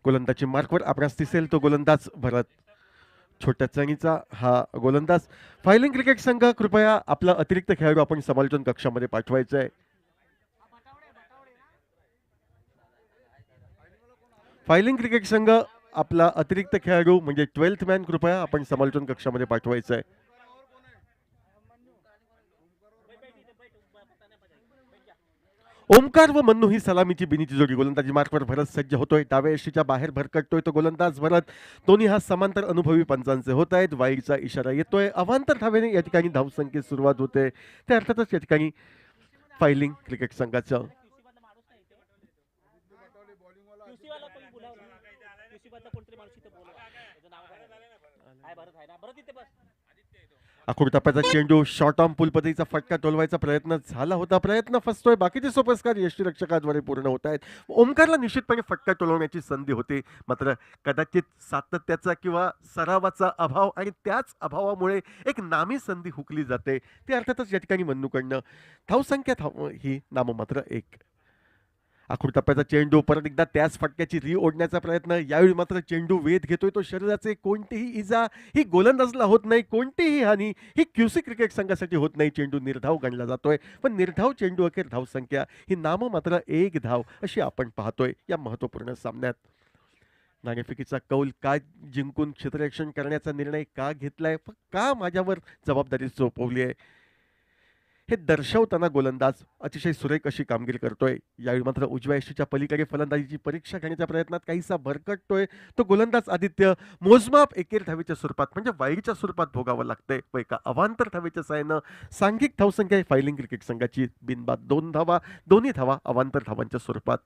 गोलंदाजी मार्कवर आपणास दिसेल तो गोलंदाज भरत छोट्या चणीचा हा गोलंदाज. फायलिंग क्रिकेट संघ कृपया आपला अतिरिक्त खेळाडू आपण समालोचन कक्षामध्ये पाठवायचा आहे. फायलिंग क्रिकेट संघ आपला अतिरिक्त खेळाडू म्हणजे 12th मॅन कृपया आपण समालोचन कक्षामध्ये पाठवायचा आहे. ओमकार व मन्नू ही सलामीची बिनीची जोडी. गोलंदाजी मार्कवर भरत सज्ज होतोय. डाव्या यष्टीच्या बाहेर भरकटतोय तो गोलंदाज भरत. दोन्ही हा समांतर अनुभवी पंचांचे होत आहेत. वाईडचा इशारा येतोय. अवांतर धावेने या ठिकाणी धावसंख्येत सुरुवात होते. ते अर्थातच या ठिकाणी फायलिंग क्रिकेट संघाचं अखोड टप्प्याचा चेंडू शॉर्ट ऑन पुल पद्धतीचा फटका टोलवायचा प्रयत्न झाला होता. प्रयत्न फसतोय. बाकीचे सोपस्कार यष्टीरक्षकाद्वारे पूर्ण होत आहेत. ओमकारला निश्चितपणे फटका टोलवण्याची संधी होती, मात्र कदाचित सातत्याचा किंवा सरावाचा अभाव आणि त्याच अभावामुळे एक नामी संधी हुकली जाते. ते अर्थातच या ठिकाणी मन्नूकडनं धावसंख्या ही नाममात्र 1. आखूड टप्प्याचा चेंडू परत एकदा त्याच फटक्याची री ओढण्याचा प्रयत्न. यावेळी मात्र चेंडू वेध घेतोय तो शरीराचे. कोणतीही इजा ही गोलंदाजला होत नाही. कोणतीही हानी ही क्यूसी क्रिकेट संघासाठी होत नाही. चेंडू निर्धाव गणला जातोय, पण निर्धाव चेंडू अखेर धावसंख्या ही नाममात्र 1 धाव अशी आपण पाहतोय या महत्वपूर्ण सामन्यात. नाणेफेकीचा कौल का जिंकून क्षेत्ररक्षण करण्याचा निर्णय का घेतलाय, का माझ्यावर जबाबदारी सोपवली आहे, हे दर्शवताना गोलंदाज अतिशय सुरेख अशी कामगिरी करतोय. यावेळी मात्र उजव्या यष्टीच्या पलीकडे फलंदाजीची परीक्षा घेण्याच्या प्रयत्नात काहीसा भरकटतोय तो गोलंदाज आदित्य. मोजमाप एकेर धावेच्या स्वरूपात म्हणजे वाईडच्या स्वरूपात भोगावं लागतंय व एका अवांतर धावेच्या साहाय्यानं सांघिक धावसंख्या फायलिंग क्रिकेट संघाची बिनबाद 2 धावा, दोन्ही धावा अवांतर धावांच्या स्वरूपात.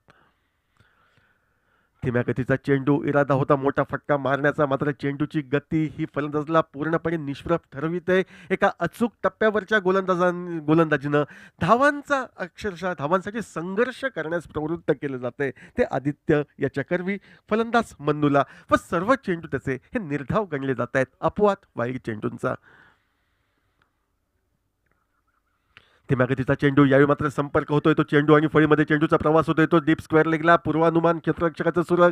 धीम्या गतीचा चेंडू इरादा होता मोठा फटका मारण्याचा, मात्र चेंडूची गती ही फलंदाजला पूर्णपणे निष्प्रभ ठरविते. एका अचूक टप्प्यावरच्या गोलंदाजीनं धावांचा अक्षरशः धावांसाठी संघर्ष करण्यास प्रवृत्त केले जाते. ते आदित्य याच्या करवी फलंदाज मन्नूला व सर्व चेंडू त्याचे हे निर्धाव गणले जात आहेत अपवाद वाईड चेंडूंचा. धीम्या गतीचा चेंडू यावेळी मात्र संपर्क होतोय तो चेंडू आणि फळीमध्ये चेंडूचा प्रवास होतोय तो डीप स्क्वेअर लेगला. पूर्वानुमान क्षेत्ररक्षकाचं सुरग.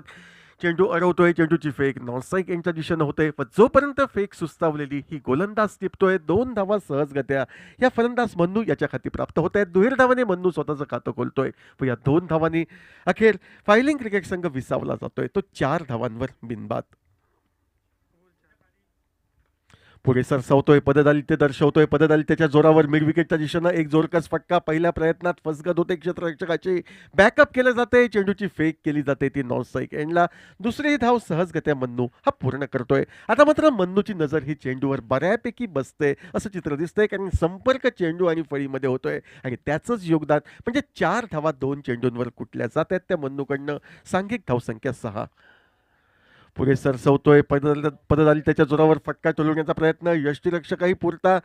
चेंडू अडवतोय. चेंडूची फेक नॉनस्ट्राईक यांच्या दिशेनं होते व जोपर्यंत फेक सुस्तावलेली ही गोलंदाज टिपतोय. 2 धावा सहजगत्या या फलंदाज मन्नू याच्या खाती प्राप्त होत आहेत. दुहेर धावाने मन्नू स्वतःचं खातं खोलतोय व या 2 धावांनी अखेर फायलिंग क्रिकेट संघ विसावला जातोय तो 4 धावांवर बिनबाद. पुढे सरसावतोय. पददालित्य दर्शवतोय. पददालित्याच्या जोरावर मिड विकेटच्या दिशेनं एक जोरकस फटका. पहिल्या प्रयत्नात फसगत होते क्षेत्ररक्षकाची. बॅकअप केलं जाते. चेंडूची फेक केली जाते ती नॉन स्ट्राईक एंडला. दुसरी धाव सहजगत्या मन्नू हा पूर्ण करतोय. आता मात्र मन्नूची नजर ही चेंडूवर बऱ्यापैकी बसते असं चित्र दिसतंय, कारण संपर्क चेंडू आणि फळीमध्ये होतोय आणि त्याचंच योगदान म्हणजे 4 धावा 2 चेंडूंवर कुठल्या जात आहेत त्या मन्नूकडनं. सांघिक धावसंख्या 6. पुढे सरसवतोय. पददालित्याच्या जोरावर फटका टोलवण्याचा प्रयत्न. यष्टीरक्षकही पुरता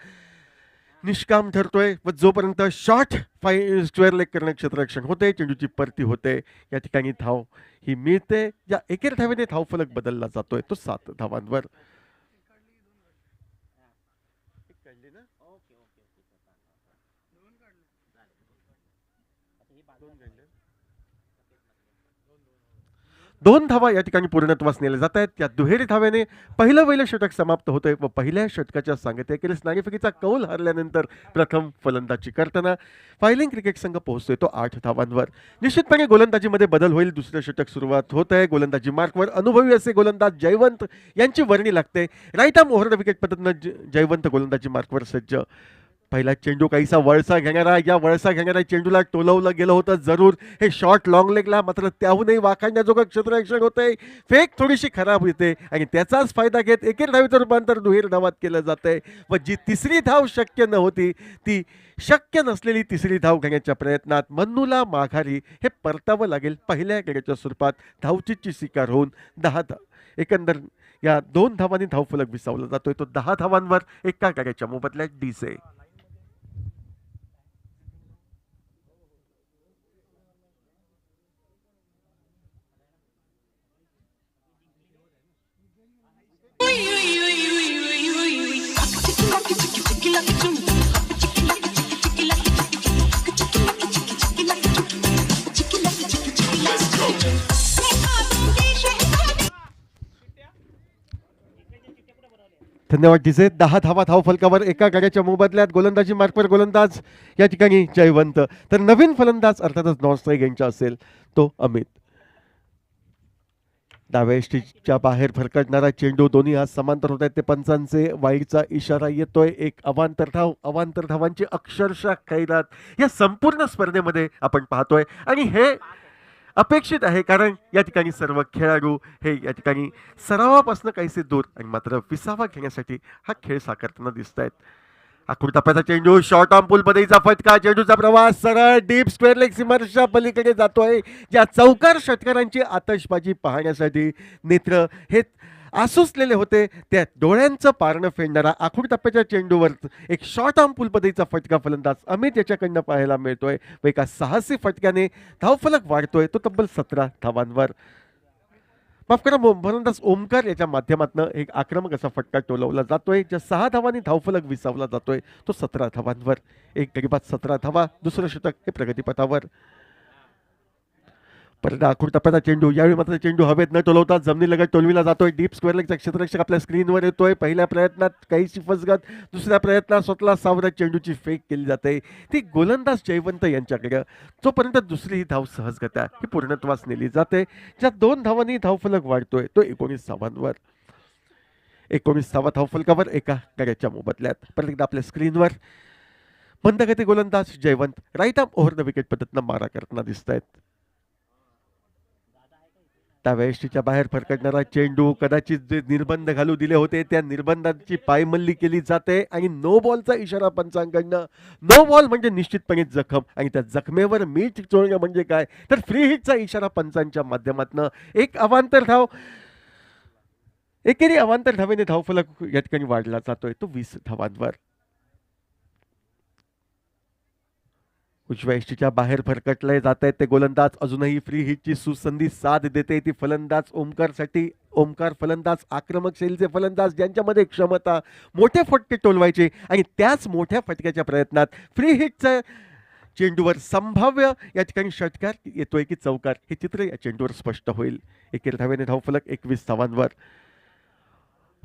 निष्काम ठरतोय व जोपर्यंत शॉर्ट स्क्वेअर लेग करणं क्षेत्ररक्षण होते. चेंडूची परती होते. या ठिकाणी धाव ही मिळते. या एकेर धावेने धावफलक बदलला जातोय तो 7 धावांवर. दोन धावा या ठिकाणी पूर्णत्वास नेल्या जात आहेत. त्या दुहेरी धाव्याने पहिलं षटक समाप्त होतंय व पहिल्या षटकाच्या सांगतेखेरीज नाणेफेकीचा कौल हरल्यानंतर प्रथम फलंदाजी करताना फायलिंग क्रिकेट संघ पोहोचतोय तो 8 धावांवर. निश्चितपणे गोलंदाजीमध्ये बदल होईल. दुसरं षटक सुरुवात होत आहे. गोलंदाजी मार्कवर अनुभवी असे गोलंदाज जयवंत यांची वर्णी लागते. Right arm over the wicket पद्धतीनं जयवंत गोलंदाजी मार्कवर सज्ज. पहिला चेंडू काहीसा वळसा घेणारा. या वळसा घेणाऱ्या चेंडूला टोलवलं गेलं होतं जरूर. हे शॉर्ट लॉंग लेगला, मात्र त्याहूनही वाखाणण्याजोगं क्षेत्ररक्षण होतंय. फेक थोडीशी खराब होते आणि त्याचाच फायदा घेत एकेर धावेचं रूपांतर दुहेर धावात केलं जातंय व जी तिसरी धाव शक्य नव्हती ती शक्य नसलेली तिसरी धाव घेण्याच्या प्रयत्नात मन्नूला माघारी हे परतावं लागेल पहिल्या गड्याच्या स्वरूपात. धावचीची शिकार होऊन 10 एकंदर या 2 धावांनी धावफलक विसावला जातोय तो 10 धावांवर एका गड्याच्या मोबदल्यात डीसे. Let's go. धन्यवाद डीजे. 10 धावा धावफलकावर एका गड्याच्या मोबदल्यात गोलंदाजी मार्कवर गोलंदाज या ठिकाणी जयवंत, तर नवीन फलंदाज अर्थातच नॉन स्ट्राईक यांचा असेल तो अमित. डाव्या यष्टीच्या बाहेर फरकटणारा चेंडू, दोन्ही हात समांतर होत आहेत, ते पंचांचे वाईडचा इशारा येतोय. एक अवांतर धावांची अक्षरशः कैरात या संपूर्ण स्पर्धेमध्ये आपण पाहतोय आणि हे अपेक्षित आहे, कारण या ठिकाणी सर्व खेळाडू हे या ठिकाणी सरावापासून काहीसे दूर आणि मात्र विसावा घेण्यासाठी हा खेळ साकारताना दिसत आहेत. आखूड टप्प्याचा चेंडू, शॉर्ट ऑन पूल पदरीचा फटका, चेंडूचा प्रवास सरळ डीप स्क्वेअर लेग सीमारेषेच्या पलीकडे जातोय. ज्या चौकार षटकारांची आतषबाजी पाहण्यासाठी नेत्र हे आसुसलेले होते, त्या डोळ्यांचं पारणं फेडणारा आखूड टप्प्याच्या चेंडूवर एक शॉर्ट ऑन पूल पदरीचा फटका फलंदाज अमित याच्याकडनं पाहायला मिळतोय व एका साहसी फटक्याने धावफलक वाढतोय तो तब्बल 17 धावांवर. माफ करा, फलंदाज ओमकार याच्या माध्यमातून एक आक्रमक असा फटका टोलवला जातोय, ज्या 6 धावांनी धावफलक विसावला जातोय तो 17 धावांवर. एक गरीबात 17 धावा, दुसरं षटक हे प्रगतीपथावर. परत आखूड टप्प्याचा चेंडू, यावेळी मात्र चेंडू हवेत न टोलवता जमिनीलगत टोलविला जातोय. डीप स्क्वेअर लेगचा क्षेत्ररक्षक आपल्या स्क्रीनवर येतोय. पहिल्या प्रयत्नात काहीशी फसगत, दुसऱ्या प्रयत्नात स्वतःला सावरत चेंडूची फेक केली जाते, ती गोलंदाज जयवंत यांच्याकडे. जोपर्यंत दुसरी ही धाव सहजगत्या ही पूर्णत्वास नेली जाते, ज्या 2 धावांनी धावफलक वाढतोय तो 19 धावांवर. 19 धावा धावफलकावर एका गड्याच्या मोबदल्यात. परत एकदा आपल्या स्क्रीनवर मंदगती गोलंदाज Jaywant right arm over the wicket पद्धतीनं मारा करताना दिसत आहेत. डाव्या यष्टीच्या बाहेर फरकटणारा चेंडू, कदाचित जे निर्बंध घालू दिले होते त्या निर्बंधांची पायमल्ली केली जाते आणि नो बॉलचा इशारा पंचांकडनं. नो बॉल म्हणजे निश्चितपणे जखम, आणि त्या जखमेवर मीठ चोळणं म्हणजे काय तर फ्री हिटचा इशारा पंचांच्या माध्यमातून. एक अवांतर धाव, एकेरी अवांतर धावेने धावफलक या ठिकाणी वाढला जातोय तो 20 धावांवर. उजव्या यष्टीच्या बाहेर फरकटले जात आहेत ते गोलंदाज, अजूनही फ्री हिटची सुसंधी साथ देते ती फलंदाज ओमकारसाठी. ओमकार फलंदाज आक्रमक शैलीचे फलंदाज, ज्यांच्यामध्ये क्षमता, मोठे फटके टोलवायचे आणि त्याच मोठ्या फटक्याच्या प्रयत्नात फ्री हिटच्या चेंडूवर संभाव्य या ठिकाणी षटकार येतोय की चौकार हे चित्र या चेंडूवर स्पष्ट होईल. एकेरी धावेने धावफलक 21 धावांवर.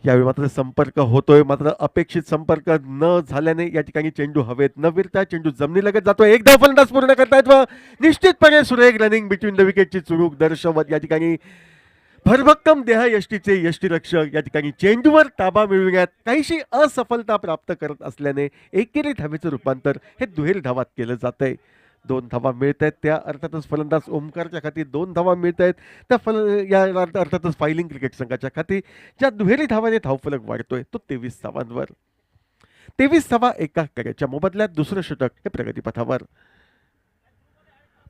यावेळी मात्र संपर्क होतोय, मात्र अपेक्षित संपर्क न झाल्याने या ठिकाणी चेंडू हवेत न विरता चेंडू जमिनीलगत जातोय. एक धाव फलंदाज पूर्ण करतायत व निश्चितपणे सुरेख रनिंग बिटवीन द विकेटची चुरूक दर्शवत या ठिकाणी भरभक्कम देह यष्टीचे यष्टीरक्षक या ठिकाणी चेंडूवर ताबा मिळविण्यात काहीशी असफलता प्राप्त करत असल्याने एकेरी धावेचं रूपांतर हे दुहेरी धावात केलं जातंय. 2 धावा मिळत आहेत, त्या अर्थातच फलंदाज ओमकारच्या खाती 2 धावा मिळत आहेत, त्या या अर्थातच फायलिंग क्रिकेट संघाच्या खाती ज्या दुहेरी धावाने धावफलक वाढतोय तो 23 धावांवर. 23 धावा एका गड्याच्या मोबदल्यात, दुसरं षटक हे प्रगतीपथावर.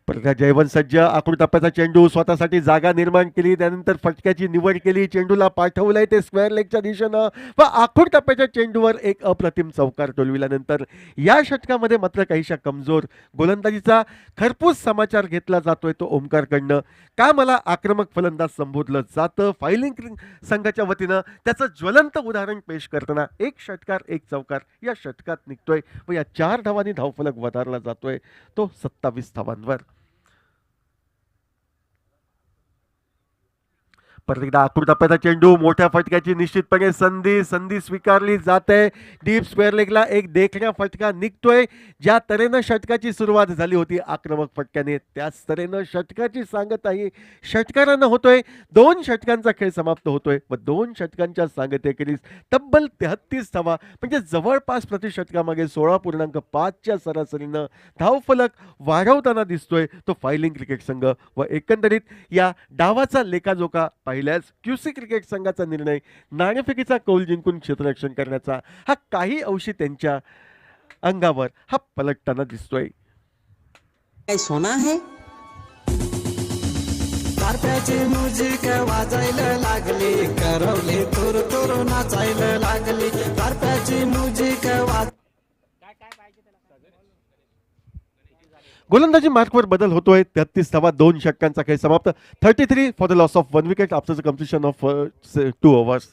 परत जयवंत सज्ज, आखूड टप्प्याचा चेंडू, स्वतःसाठी जागा निर्माण केली, त्यानंतर फटक्याची निवड केली, चेंडूला पाठवलंय ते स्क्वेअर लेगच्या दिशेनं व आखूड टप्प्याच्या चेंडूवर एक अप्रतिम चौकार टोलविल्यानंतर या षटकामध्ये मात्र काहीशा कमजोर गोलंदाजीचा खरपूस समाचार घेतला जातोय तो ओमकारकडनं. का मला आक्रमक फलंदाज संबोधलं जातं फायलिंग संघाच्या वतीनं, त्याचं ज्वलंत उदाहरण पेश करताना एक षटकार एक चौकार या षटकात निघतोय व या 4 धावांनी धावफलक वधारला जातोय तो 27 धावांवर. परत एकदा आखूड टप्प्याचा चेंडू, मोठ्या फटक्याची निश्चितपणे संधी स्वीकारली जाते. डीप स्क्वेअर लेगला एक देखण्या फटका निघतोय. ज्या तऱ्हेनं षटकाची सुरुवात झाली होती आक्रमक फटक्याने, त्याच तऱ्हेनं षटकाची सांगताही षटकारानं होतोय. 2 षटकांचा खेळ समाप्त होतोय व 2 षटकांच्या सांगतेखेरीज तब्बल 33 धावा म्हणजे जवळपास प्रति षटकामागे 16.5च्या सरासरीनं धावफलक वाढवताना दिसतोय तो फायलिंग क्रिकेट संघ. व एकंदरीत या डावाचा लेखाजोखा पाहिल्यास क्यूसी क्रिकेट संघाचा निर्णय नाणेफेकीचा कौल जिंकून क्षेत्ररक्षण करण्याचा हा काही अंशी त्यांच्या अंगावर हा पलटताना दिसतोय. काय सोना है तारप्याची म्युझिक वाजायला लागली, करवली तुर तुर नाचायला लागली, तारप्याची म्युझिक गोलंदाजी मार्कवर बदल होतोय. 33 धावा, 2 षटकांचा खेळ समाप्त. 33 for the loss of 1 wicket after the completion of 2 overs.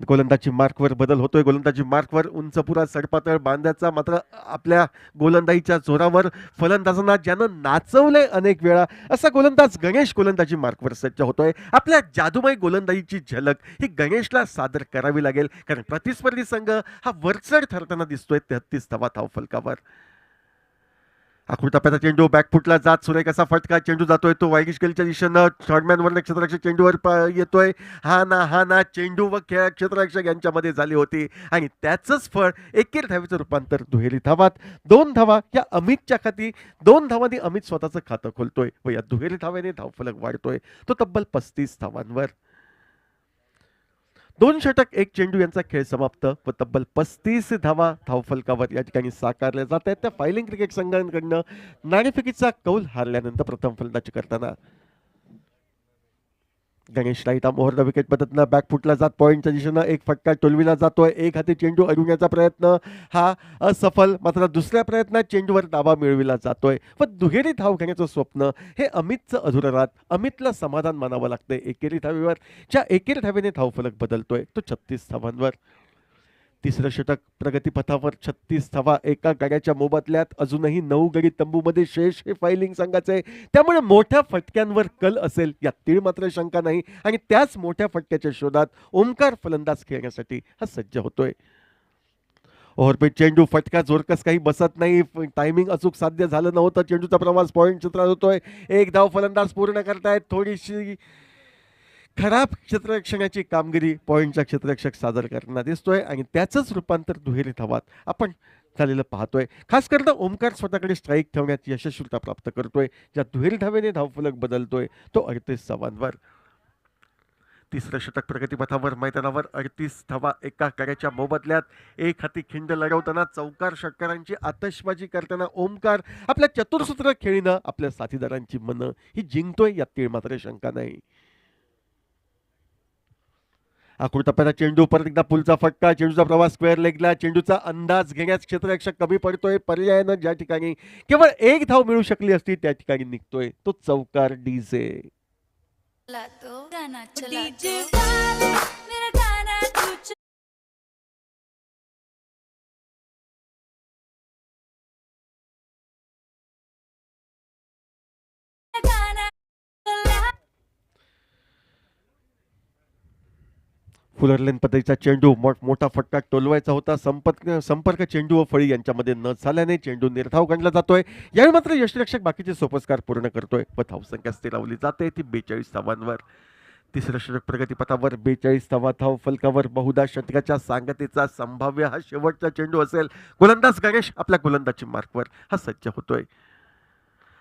गोलंदाजी मार्कवर बदल होतोय. गोलंदाजी मार्कवर उंच पुरा सडपातळ बांधायचा, मात्र आपल्या गोलंदाजीच्या जोरावर फलंदाजांना ज्यानं नाचवलंय अनेक वेळा, असा गोलंदाज गणेश गोलंदाजी मार्कवर सज्ज होतोय. आपल्या जादूमय गोलंदाजीची झलक ही गणेशला सादर करावी लागेल, कारण प्रतिस्पर्धी संघ हा वरचढ ठरताना दिसतोय 33 धावा धावफलकावर. आकृताप्याचा चेंडू बॅकफुटला जात सुरेख असा फटका, चेंडू जातोय तो वाईट गेलच्या दिशेनं, थर्डमॅनवर क्षेत्ररक्षक चेंडूवर येतोय. हा ना चेंडू व खेळ क्षेत्ररक्षक यांच्यामध्ये झाली होती आणि त्याचंच फळ एकेर धावेचं रूपांतर दुहेरी धावात. 2 धावा या अमितच्या खाती. 2 धावांनी अमित स्वतःचं खातं खोलतोय व या दुहेरी धाव्याने धावफलक वाढतोय तो तब्बल 35 धावांवर. 2 षटक 1 चेंडू यांचा खेळ समाप्त व तब्बल 35 धावा धावफलकावर या ठिकाणी साकारल्या जात आहेत. त्या फायलिंग क्रिकेट संघांकडनं नाणेफेकीचा कौल हारल्यानंतर प्रथम फलंदाजी करताना गणेश लाईटा मोहरला विकेट पद्धतीनं बॅकफुटला जात पॉईंटच्या दिशेनं एक फटका टोलविला जातोय. एक हाती चेंडू अडवण्याचा प्रयत्न हा असफल, मात्र दुसऱ्या प्रयत्नात चेंडूवर दाबा मिळविला जातोय व दुहेरी धाव घेण्याचं स्वप्न हे अमितचं अधुरं राहत. अमितला समाधान मानावं लागतंय एकेरी धावेवर. ज्या एकेरी धावेने धावफलक बदलतोय तो 36 धावांवर. तिसरं षटक प्रगतीपथावर 36 धावा एका गड्याच्या मोबदल्यात. अजूनही 9 गडी तंबूमध्ये शेष हे फायलिंग संघाचे, त्यामुळे मोठ्या फटक्यांवर कल असेल यात तीळ मात्र शंका नाही आणि त्याच मोठ्या फटक्याच्या शोधात ओमकार फलंदाज खेळण्यासाठी हा सज्ज होतोय. ओव्हरपेट चेंडू फटका जोरकस काही बसत नाही, टायमिंग अचूक साध्य झालं नव्हतं. चेंडूचा प्रवास पॉईंट चित्रात होतोय. एक धाव फलंदाज पूर्ण करतायत. थोडीशी खराब क्षेत्ररक्षणाची कामगिरी पॉईंटचा क्षेत्ररक्षक सादर करताना दिसतोय आणि त्याचंच रूपांतर दुहेरी धावात आपण झालेलं पाहतोय. खास करून ओमकार स्वतःकडे स्ट्राईक ठेवण्यात यशस्वीता प्राप्त करतोय. ज्या दुहेरी धावेने धावफलक बदलतोय तो 38 धावांवर. तिसरं षटक प्रगतीपथावर मैदानावर 38 धावा एका गड्याच्या मोबदल्यात. एक हाती खिंड लढवताना चौकार षटकारांची आतषबाजी करताना ओमकार आपल्या चतुर्सूत्र खेळीनं आपल्या साथीदारांची मनं ही जिंकतोय यात तीळ मात्र शंका नाही. आकृताप्याचा चेंडू परत एकदा पुलचा फटका, चेंडूचा प्रवास स्क्वेअर लेगला. चेंडूचा अंदाज घेण्यास क्षेत्ररक्षक कमी पडतोय. पर्यायानं ज्या ठिकाणी केवळ एक धाव मिळू शकली असती त्या ठिकाणी निघतोय तो चौकार डीजे. फुलरलेन पद्धतीचा चेंडू मोठा फटका टोलवायचा होता. संपर्क चेंडू व फळी यांच्यामध्ये न झाल्याने चेंडू निर्धाव गणला जातोय. यावेळी मात्र यष्टीरक्षक बाकीचे सोपस्कार पूर्ण करतोय व धावसंख्या स्थिरावली जाते ती 42 धावांवर. तिसरं षटक प्रगतीपथावर 42 धावा धावफलकावर. बहुधा षटकाच्या सांगतेचा संभाव्य हा शेवटचा चेंडू असेल. गोलंदाज गणेश आपल्या गोलंदाजी मार्कवर हा सज्ज होतोय.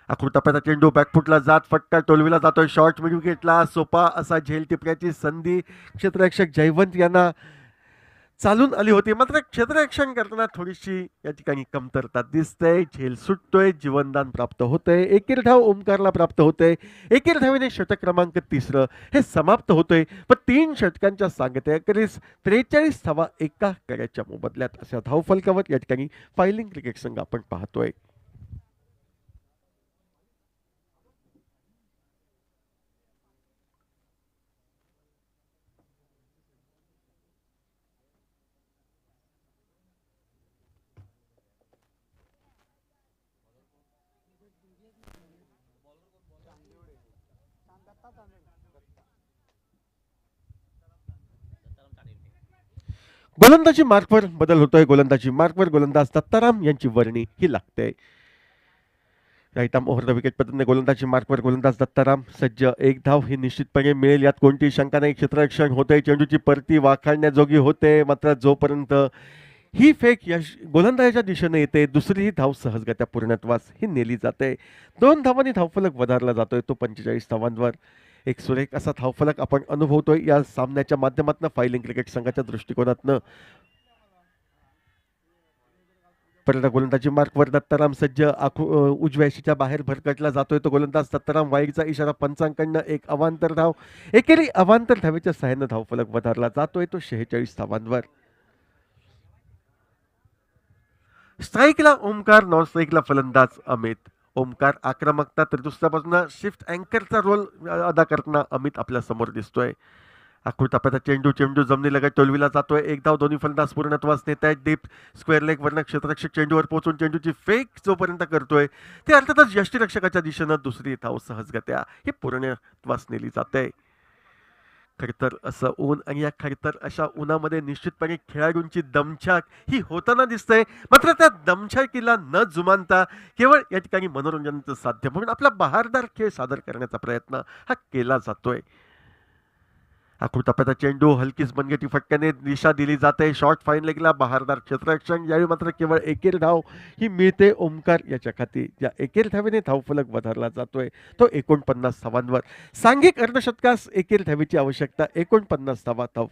आकृताप्याचा चेंडू बॅकफुटला जात फटका टोलविला जातोय. शॉर्ट मिड विकेटला सोपा असा झेल टिपण्याची संधी क्षेत्ररक्षक जयवंत यांना चालून आली होती, मात्र क्षेत्ररक्षण करताना थोडीशी या ठिकाणी कमतरता दिसते. झेल सुटतोय, जीवनदान प्राप्त होतंय. एकेर धाव ओमकारला प्राप्त होते. एकेर धावेने षटक क्रमांक 3 हे समाप्त होतोय. पण 3 षटकांच्या सांगतेकरीस 43 धावा एका गड्याच्या मोबदल्यात अशा धावफलकावर या ठिकाणी फायलिंग क्रिकेट संघ आपण पाहतोय. गोलंदाजी मार्कवर बदल होतोय. गोलंदाजी मार्कवर गोलंदाज दत्ताराम यांची वर्णी ही लागते. Right arm over the wicket पद्धतीने गोलंदाजी मार्कवर गोलंदाज दत्ताराम सज्ज. एक धाव ही निश्चितपणे मिळेल यात कोणतीही शंका नाही. क्षेत्ररक्षण होते, चेंडूची परती वाखाणण्याजोगी होते, मात्र जोपर्यंत ही फेक गोलंदाजाच्या दिशेने येते दुसरी ही धाव सहजगत्या पूर्णत्वास ही नेली जाते. 2 धावांनी धावफलक वधारला जातोय तो 45 धावांवर. एक सुरेख असा धावफलक आपण अनुभवतोय या सामन्याच्या माध्यमातून फायलिंग क्रिकेट संघाच्या दृष्टिकोनातनं. परत गोलंदाजी मार्कवर दत्ताराम सज्ज. उजव्या यशीच्या बाहेर भरकटला जातोय तो गोलंदाज दत्ताराम. वाईडचा इशारा पंचांकडनं. एक अवांतर धाव. एकेरी अवांतर धावेच्या सहाय्यानं धावफलक वधारला जातोय तो 46 धावांवर. स्ट्राईकला ओमकार, नॉन स्ट्राईकला फलंदाज अमित. ओमकार आक्रमकता तर दुसऱ्या बाजूला शिफ्ट अँकरचा रोल अदा करताना अमित आपल्या समोर दिसतोय. आकृतापाचा चेंडू जमिनीलगत टोलविला जातोय. एक धाव दोन्ही फलंदाज पूर्णत्वास नेत आहेत. डीप स्क्वेअर लेग वरनं क्षेत्ररक्षक चेंडूवर पोहोचून चेंडूची फेक जोपर्यंत करतोय ते अर्थातच यष्टीरक्षकाच्या दिशेनं दुसरी धाव सहजगत्या ही पूर्णत्वास नेली जाते. खरतर असं ऊन आणि या खरतर अशा उन्हामध्ये निश्चितपणे खेळाडूंची दमछाक ही होताना दिसते. मात्र त्या दमछाकीला न जुमानता केवळ या ठिकाणी मनोरंजनाचं साध्य म्हणून आपला बहारदार खेळ सादर करण्याचा प्रयत्न हा केला जातोय. आकृतापाचा चेंडू हलकीच मनगटी फटक्याने दिशा दिली जाते. शॉर्ट फाईन लेगला बहारदार क्षेत्ररक्षण. यावेळी मात्र केवळ एकेर धाव ही मिळते ओमकार याच्या खाती. या एकेर धावेने धावफलक वधारला जातोय तो 49 धावांवर. सांघिक अर्धशतकास एकेर धावेची आवश्यकता. 49 धावा धाव.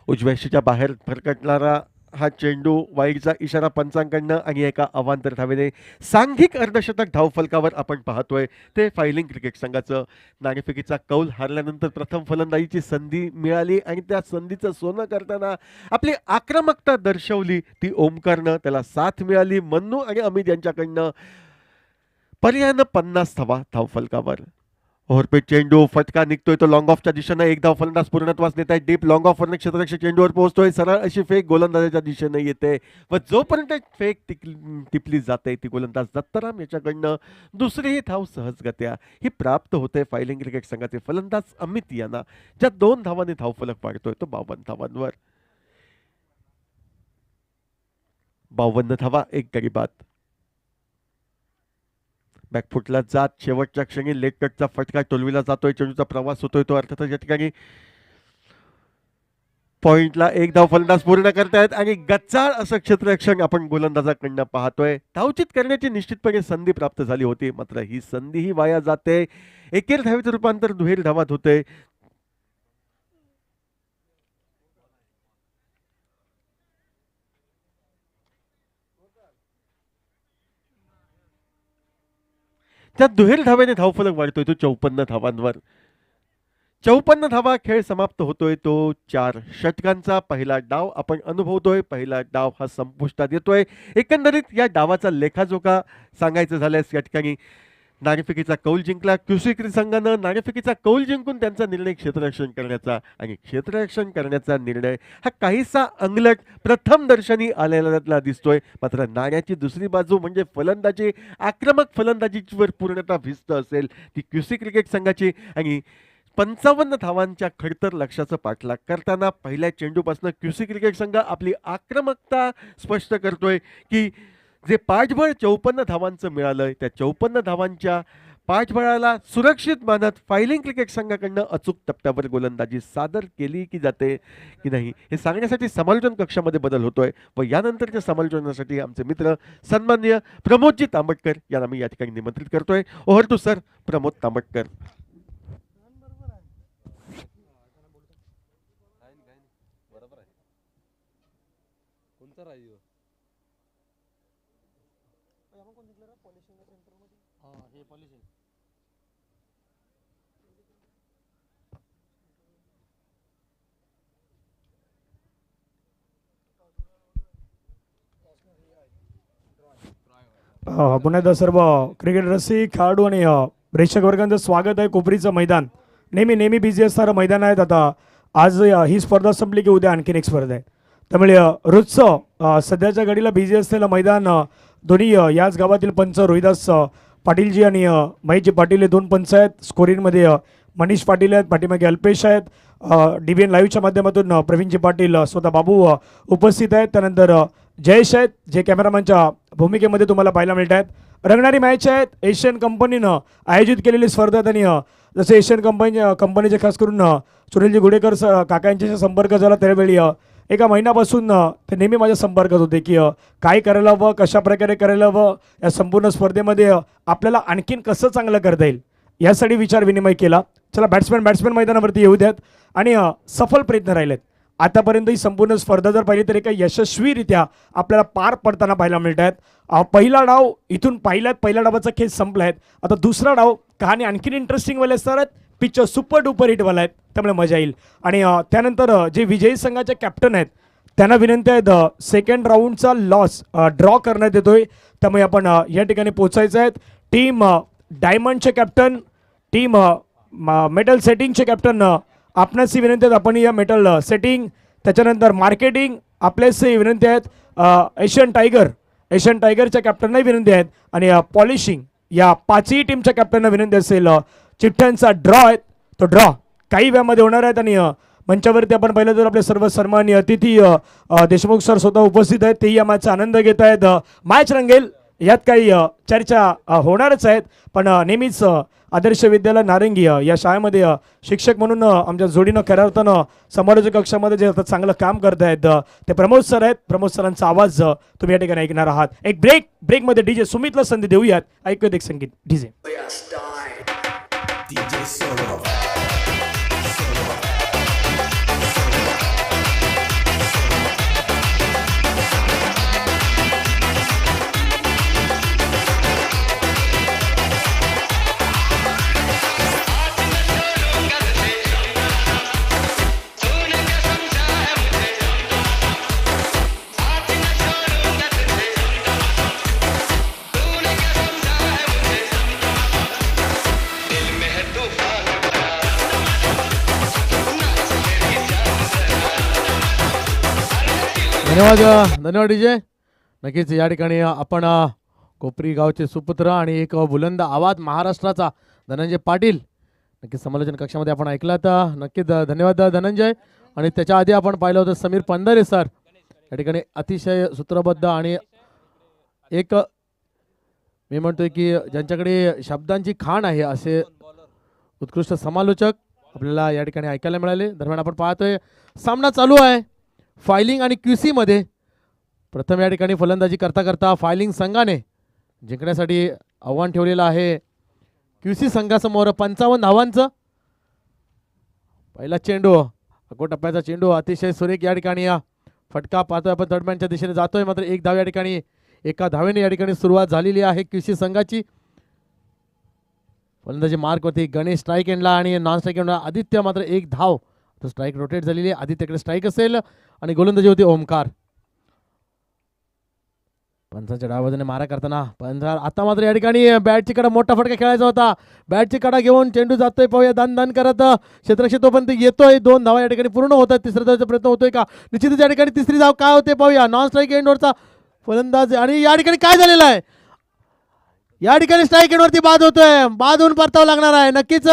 उजव्या यष्टीच्या बाहेर फरकटणारा हा चेंडू वाईडचा इशारा पंचांकडनं आणि एका अवांतर धावेने सांघिक अर्धशतक धावफलकावर आपण पाहतोय ते फायलिंग क्रिकेट संघाचं. नाणेफेकीचा कौल हारल्यानंतर प्रथम फलंदाजीची संधी मिळाली आणि त्या संधीचं सोनं करताना आपली आक्रमकता दर्शवली ती ओमकारनं. त्याला साथ मिळाली मन्नू आणि अमित यांच्याकडनं. पर्यायानं 50 धावा धावफलकावर. ओव्हरपेट चेंडू फटका निघतोय तो लॉंग ऑफच्या दिशेनं. एक धाव फलंदाज पूर्णत्वास नेत आहे. डीप लॉंग ऑफ वरनं क्षेत्ररक्षक चेंडूवर पोहोचतोय. सरळ अशी फेक गोलंदाजाच्या दिशेनं येते व जोपर्यंत फेक टिपली जाते ती गोलंदाज दत्तराम याच्याकडनं दुसरी धाव सहजगत्या ही प्राप्त होते फायलिंग क्रिकेट संघाचे फलंदाज अमित यांना. ज्या 2 धावांनी धावफलक वाढतोय तो 52 धावांवर. 52 धावा 1 गडी बाद. बॅकफुटला जात शेवटच्या क्षणी लेग कटचा फटका टोलविला जातोय. चेंडूचा प्रवास होतोय तो अर्थातच या ठिकाणी पॉइंटला 1 धाव फलंदाज पूर्ण करतायत आणि गच्चाळ असं क्षेत्ररक्षण आपण गोलंदाजाकडनं पाहतोय. धावचित करण्याची निश्चितपणे संधी प्राप्त झाली होती मात्र ही संधीही वाया जाते. एकेर धावेचं रूपांतर दुहेरी धावात होते. त्या दुहेरी धावेने धावफलक वाढतोय तो 54 धावांवर. 54 धावा खेळ समाप्त होतोय तो 4 षटकांचा. पहिला डाव आपण अनुभवतोय. पहिला डाव हा संपुष्टात येतोय. एकंदरीत या डावाचा लेखाजोखा सांगायचं झाल्यास या ठिकाणी नाणेफेकीचा कौल जिंकला. क्युसी संघानं नाणेफेकीचा कौल जिंकून त्यांचा निर्णय क्षेत्ररक्षण करण्याचा आणि क्षेत्ररक्षण करण्याचा निर्णय हा काहीसा अंगलट प्रथम दर्शनी आलेला दिसतोय. मात्र नाण्याची दुसरी बाजू म्हणजे फलंदाजी आक्रमक फलंदाजीवर पूर्णतः भिस्त असेल ती क्युसी क्रिकेट संघाची. आणि 55 धावांच्या खडतर लक्ष्याचं पाठलाग करताना पहिल्या चेंडूपासून क्युसी क्रिकेट संघ आपली आक्रमकता स्पष्ट करतोय की जे पाठबळ 54 धावांचं मिळालंय त्या 54 धावांच्या पाठबळाला सुरक्षित मानत फायलिंग क्रिकेट संघाकडनं अचूक टप्प्यावर गोलंदाजी सादर केली की जाते की नाही हे सांगण्यासाठी समालोचन कक्षामध्ये बदल होतोय व यानंतरच्या समालोचनासाठी आमचे मित्र सन्माननीय प्रमोदजी तांबटकर यांना मी या ठिकाणी निमंत्रित करतोय. Over to sir Pramod Tambatkar. पुन्हा एकदा सर्व क्रिकेट रसिक खेळाडू आणि प्रेक्षक वर्गांचं स्वागत आहे. कोपरीचं मैदान नेहमी बिझी असणारं मैदान आहे. आता आज ही स्पर्धा संपली की उद्या आणखीन एक स्पर्धा आहे. त्यामुळे रोजचं सध्याच्या घडीला बिझी असलेलं मैदान दोन्ही याच गावातील पंच रोहिदास पाटीलजी आणि महेशजी पाटील हे 2 पंच आहेत. स्कोरिंगमध्ये मनीष पाटील आहेत. पाठीमागे अल्पेश आहेत. DBN लाईव्हच्या माध्यमातून प्रवीणजी पाटील स्वतः बाबू उपस्थित आहेत. त्यानंतर जयेश आहेत जे कॅमेरामॅनच्या भूमिकेमध्ये तुम्हाला पाहायला मिळत आहेत. रंगणारी मॅच आहेत. एशियन कंपनीनं आयोजित केलेली स्पर्धा आणि जसे एशियन कंपनीचे खास करून सुनीलजी गुडेकर काका यांच्याशी संपर्क झाला त्यावेळी एका महिन्यापासून ते नेहमी माझ्या संपर्कात होते की काय करायला हवं कशा प्रकारे करायला हवं या संपूर्ण स्पर्धेमध्ये आपल्याला आणखीन कसं चांगलं करता येईल यासाठी विचार विनिमय केला. चला बॅट्समॅन मैदानावरती येऊ द्यात आणि सफल प्रयत्न राहिलेत. आतापर्यंत ही संपूर्ण स्पर्धा जर पाहिली तर एका यशस्वीरित्या आपल्याला पार पडताना पाहायला मिळत आहेत. पहिला डाव इथून पहिल्या डावाचा खेळ संपला आहे. आता दुसरा डाव कहाणी आणखीन इंटरेस्टिंगवाले असणार आहेत. पिक्चर सुपर डुपर हिटवाला आहेत त्यामुळे मजा येईल. आणि त्यानंतर जे विजयी संघाचे कॅप्टन आहेत त्यांना विनंती आहेत सेकंड राऊंडचा लॉस ड्रॉ करण्यात येतोय, त्यामुळे आपण या ठिकाणी पोहोचायचं आहेत. टीम डायमंडचे कॅप्टन, टीम मेटल सेटिंगचे कॅप्टन, आपणास विनंती आहेत आपण या मेटल सेटिंग, त्याच्यानंतर मार्केटिंग आपल्यास विनंती आहेत. एशियन टायगरच्या कॅप्टनना विनंती आहेत आणि पॉलिशिंग या पाचही टीमच्या कॅप्टनना विनंती असेल. चिठ्ठ्यांचा ड्रॉ आहे, तो ड्रॉ काही वेळामध्ये होणार आहेत आणि मंचावरती आपण पाहिलं तर आपले सर्व सन्माननीय अतिथी देशमुख सर स्वतः उपस्थित आहेत, तेही या मॅचचा आनंद घेत आहेत. मॅच रंगेल यात काही चर्चा होणारच आहेत, पण नेहमीच आदर्श विद्यालय नारंगी या शाळेमध्ये शिक्षक म्हणून आमच्या जोडीनं खऱ्या अर्थानं समालोचक कक्षामध्ये जे आता चांगलं काम करत आहेत ते प्रमोद सर आहेत. प्रमोद सरांचा आवाज तुम्ही या ठिकाणी ऐकणार आहात. एक ब्रेकमध्ये डीजे सुमितला संधी देऊयात. ऐकूयात एक संगीत डीजे. धन्यवाद डीजे. नक्कीच या ठिकाणी आपण कोपरी गावचे सुपुत्र आणि एक बुलंद आवाज महाराष्ट्राचा धनंजय पाटील नक्कीच समालोचन कक्षामध्ये आपण ऐकला तर नक्कीच धन्यवाद धनंजय. आणि त्याच्या आधी आपण पाहिलं होतं समीर पंधारे सर या ठिकाणी अतिशय सूत्रबद्ध आणि एक मी म्हणतोय की ज्यांच्याकडे शब्दांची खाण आहे असे उत्कृष्ट समालोचक आपल्याला या ठिकाणी ऐकायला मिळाले. दरम्यान आपण पाहतोय सामना चालू आहे फायलिंग आणि क्यूसी मध्ये. प्रथम या ठिकाणी फलंदाजी करता करता फायलिंग संघाने जिंकण्यासाठी आव्हान ठेवलेलं आहे क्यूसी संघासमोर 55 धावांचं. पहिला चेंडू अगो टप्प्याचा चेंडू अतिशय सुरेख या ठिकाणी फटका पाहतोय आपण थर्डमॅनच्या दिशेने जातोय. मात्र एक धाव या ठिकाणी एका धावेने या ठिकाणी सुरुवात झालेली आहे क्यूसी संघाची. फलंदाजी मार्क होती गणेश स्ट्राईक एंडला आणि नॉन स्ट्राईक एंडला आदित्य. मात्र एक धाव तो स्ट्राईक रोटेट झालेली आहे. आदित्यकडे स्ट्राईक असेल आणि गोलंदाजी होती ओमकार. पंचांच्या डाव्या बाजूने मारा करताना पंचार आता मात्र या ठिकाणी बॅटची कडा मोठा फटका खेळायचा होता. बॅटची कडा घेऊन चेंडू जातोय पाहूया दान करत क्षेत्ररक्षक तोपर्यंत येतोय. 2 धावा या ठिकाणी पूर्ण होतात. तिसऱ्या धावाचा प्रयत्न होतोय का निश्चितच या ठिकाणी तिसरी धाव काय होते पाहूया. नॉन स्ट्राईक एंडवरचा फलंदाज आणि या ठिकाणी काय झालेलं आहे या ठिकाणी स्ट्राईक एंडवरती बाद होतोय. बाद होऊन परतावं लागणार आहे. नक्कीच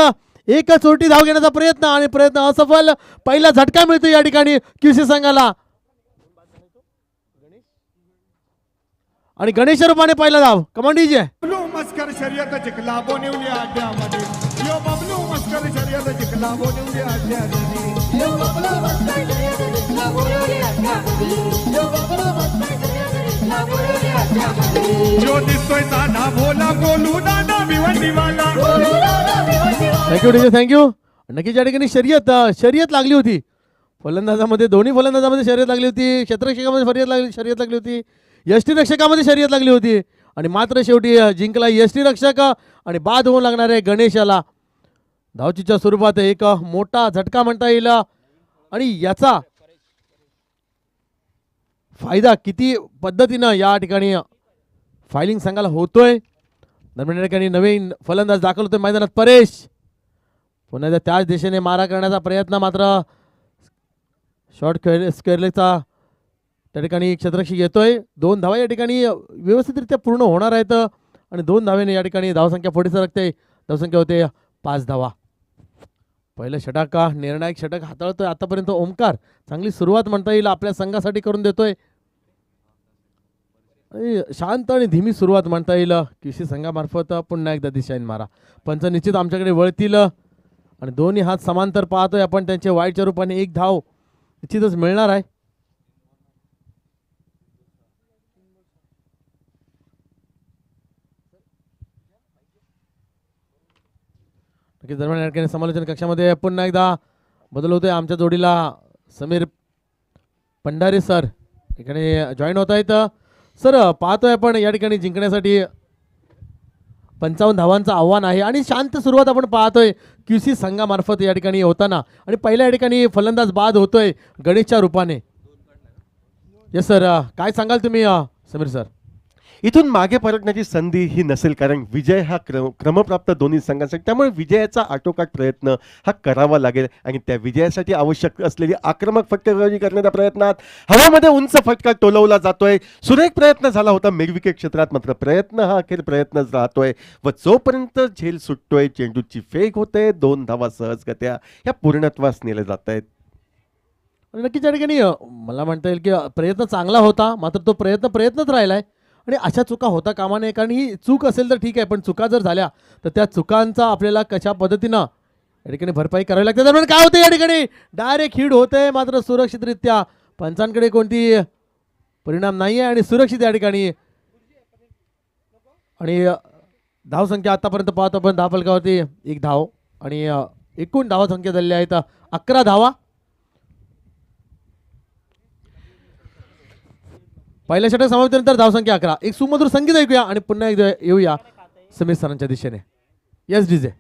एक चोरटी धाव घेण्याचा प्रयत्न आणि प्रयत्न असफल. पहिला झटका मिळतो या ठिकाणी क्यूसी संघाला आणि गणेश रूपाने पहिला धाव. Command DJ. मस्कर शर्यत जिंकला बोनिवली अड्ड्यामध्ये यो बबलू मस्कर शर्यत जिंकला बोनिवली अड्ड्यामध्ये यो बबलू मस्कर शर्यत जिंकला बोनिवली अड्ड्यामध्ये यो बबलू मस्कर शर्यत जिंकला बोनिवली अड्ड्यामध्ये जो दिसतोय दादा भोला बोलू दादा भिवंडीवाला बोलू दादा भिवंडीवाला. Thank you DJ thank you. नक्कीच या ठिकाणी शर्यत लागली होती फलंदाजामध्ये. दोन्ही फलंदाजामध्ये शर्यत लागली होती. क्षेत्ररक्षकामध्ये शर्यत लागली होती. यष्टीरक्षकामध्ये शर्यत लागली होती आणि मात्र शेवटी जिंकला यष्टीरक्षक आणि बाद होऊन लागणार आहे गणेशाला. धावचीच्या स्वरूपात एक मोठा झटका म्हणता येईल आणि याचा फायदा किती पद्धतीनं या ठिकाणी फायलिंग संघाला होतोय. दरम्यान या ठिकाणी नवीन फलंदाज दाखल होतोय मैदानात परेश. पुन्हा त्याच दिशेने मारा करण्याचा प्रयत्न मात्र शॉर्ट स्क्वेअरलेगचा त्या ठिकाणी क्षेत्ररक्षक येतोय. 2 धावा या ठिकाणी व्यवस्थितरित्या पूर्ण होणार आहेत आणि 2 धावेने या ठिकाणी धावसंख्या पुढे सरकते. धावसंख्या होते 5 धावा. पहिलं षटक निर्णायक षटक हाताळतोय आतापर्यंत ओमकार. चांगली सुरुवात म्हणता येईल आपल्या संघासाठी करून देतोय. शांत आणि धीमी सुरुवात म्हणता येईल क्यूसी संघामार्फत. पुन्हा एकदा दिशाहीन मारा. पंच निश्चित आमच्याकडे वळतील आणि दोन्ही हात समांतर पाहतोय आपण. त्यांच्या वाईटच्या रूपाने एक धाव निश्चितच मिळणार आहे. दरम्यान या ठिकाणी समालोचन कक्षामध्ये पुन्हा एकदा बदल होतोय. आमच्या जोडीला समीर पंढारे सर ठिकाणी जॉईन होत आहेत. सर पाहतोय आपण या ठिकाणी जिंकण्यासाठी 55 धावांचं आव्हान आहे आणि शांत सुरुवात आपण पाहतोय क्यूसी संघामार्फत या ठिकाणी होताना आणि पहिल्या या ठिकाणी फलंदाज बाद होतोय गणेशच्या रूपाने. येस सर, काय सांगाल तुम्ही समीर सर? इथून मागे परतण्याची संधी ही नसेल, कारण विजय हा क्रमप्राप्त दोन्ही संघांसाठी, त्यामुळे विजयाचा आटोकाट प्रयत्न हा करावा लागेल आणि त्या विजयासाठी आवश्यक असलेली आक्रमक फटकेबाजी करण्याच्या प्रयत्नात हवेमध्ये उंच फटका टोलवला जातोय. सुरेख प्रयत्न झाला होता मिडविकेट क्षेत्रात, मात्र प्रयत्न हा अखेर प्रयत्नच राहतोय व जोपर्यंत झेल सुटतोय चेंडूची फेक होते, 2 धावा सहजगत्या ह्या पूर्णत्वास नेले जात आहेत. आणि नक्कीच या ठिकाणी मला म्हणता येईल की प्रयत्न चांगला होता, मात्र तो प्रयत्नच राहिलाय आणि अशा चुका होता कामा नये. कारण ही चूक असेल तर ठीक आहे, पण चुका जर झाल्या तर त्या चुकांचा आपल्याला कशा पद्धतीनं या ठिकाणी भरपाई करावी लागते. दरम्यान काय होते या ठिकाणी डायरेक्ट हिट होते, मात्र सुरक्षितरित्या पंचांकडे कोणती परिणाम नाही आहे आणि सुरक्षित या ठिकाणी. आणि धावसंख्या आतापर्यंत पाहतो आपण धावफलकावरती 1 धाव आणि एकूण धावसंख्या झालेल्या आहेत 11 धावा. पहिल्या षटक समाप्तीनंतर धावसंख्या 11. एक सुमधुर संगीत ऐकूया आणि पुन्हा एकदा येऊया समीर सरांच्या दिशेने. Yes DJ. ये